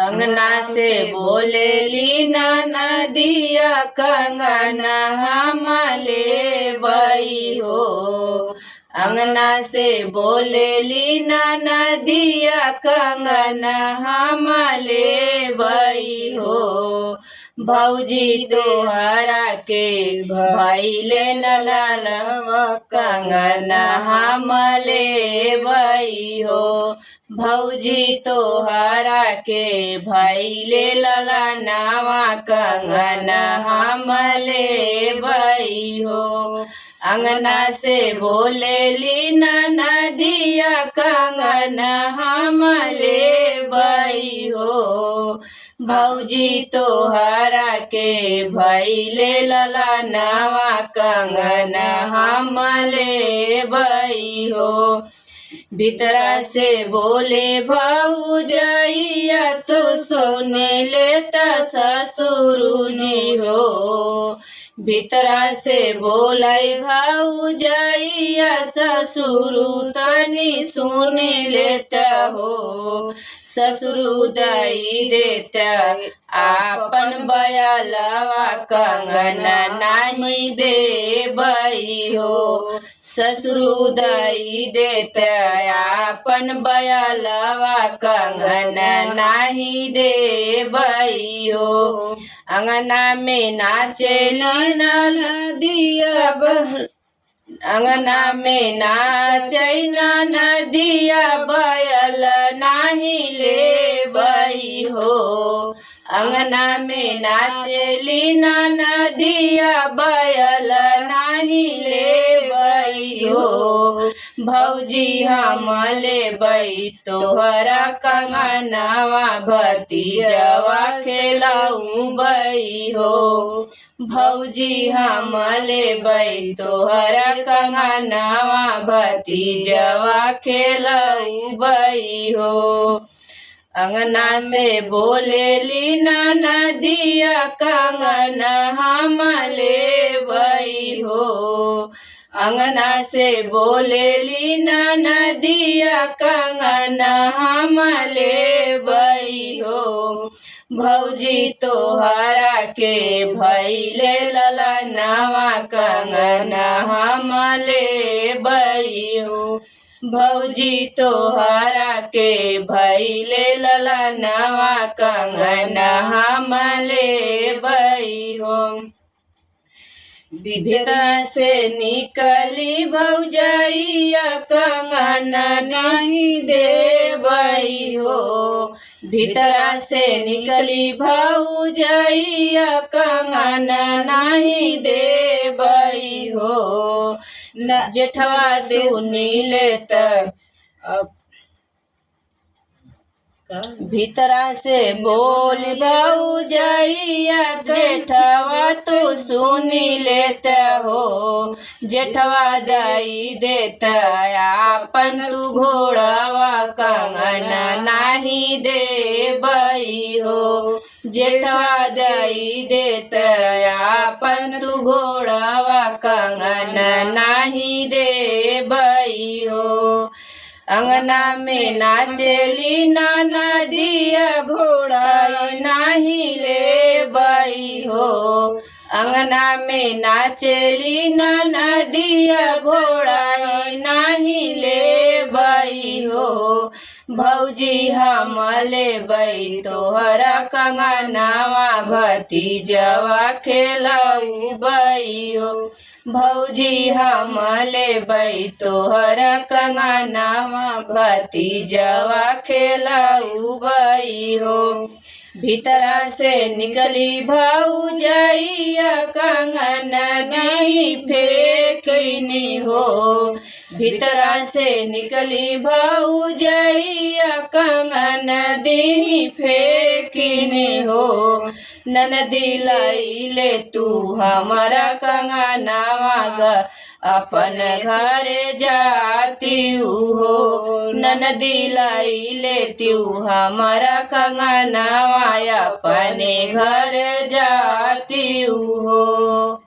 अंगना से बोलेली नदिया कंगना हमले बई हो। अंगना से बोलेली नदिया कंगना हमले बई हो। भौजी तोहरा के भैले ननवा कंगना हमले बई हो। भौजी तोहरा के भैले ललनावा कंगना हमले बई हो। अंगना से बोलेली नदिया कंगना हमले बई हो। भौजी तोहरा के भैले ललनावा कंगना हमले बई हो। भीतरा से बोले भौजैया तो सुन लेता ससुरुजी हो। भीतरा से बोलै भौजैया ससुरु तनी सुन लेता हो। ससुरु दई देता आपन बयलवा कंगना नहीं देबई हो। ससुरु दई देता आपन बयलवा कंगना नहीं देबई हो। अंगना में नाचेली नदिया अंगना में नाचै नदिया बयल नाही लेबई हो। अंगना में नाचेली नदिया बयल नाही लेबई हो। भौजी हम लेबई तोहरा कंगनावा भतीजवा खेलाऊ बई हो। भौजी हम लेबई तोहरा कंगनावा भतीजवा खेलाऊ बई हो। अंगना से बोलेली नदिया कंगना हम लेबई हो। अंगना से बोलेली नदिया कंगना हम लेबई हो। भौजी तोहरा के भैले ललनावा कंगना हम लेबई हो। भौजी तोहरा के भैले ललनावा कंगना हम लेबई हो। भीतर से निकली भौजैया कंगना नहीं देबई हो। भीतर से निकली भौजैया कंगना नहीं देबई हो। जेठवा सुनी लेता भीतरा से बोल भौजैया जेठवा तू सुनी लेता हो। जेठवा दई देता आपन तू घोड़ावा कंगना नहीं देबई हो। जेठवा दई देता आपन तू घोड़ावा कंगना नहीं देबई हो। अंगना में नाचेली नदिया घोड़ा नहीं लेबई हो। अंगना में नाचेली नदिया घोड़ा नहीं लेबई हो। भौजी हम लेबई तोहरा कंगनावा भतीजवा खेलाऊ बई हो। भौजी हम लेबई तोहरा कंगनावा भतीजवा खेलाऊ बई हो। भीतरा से निकली भौजैया कंगना नहीं फेंकनी हो। भीतरा से निकली भौजैया कंगना नहीं फेंकनी हो। ननदी लाई ले तू हमारा कंगनावा अपन घर जाती हो। ननदी लाई लेती हमारा कंगनावा अपने घर जाती हो।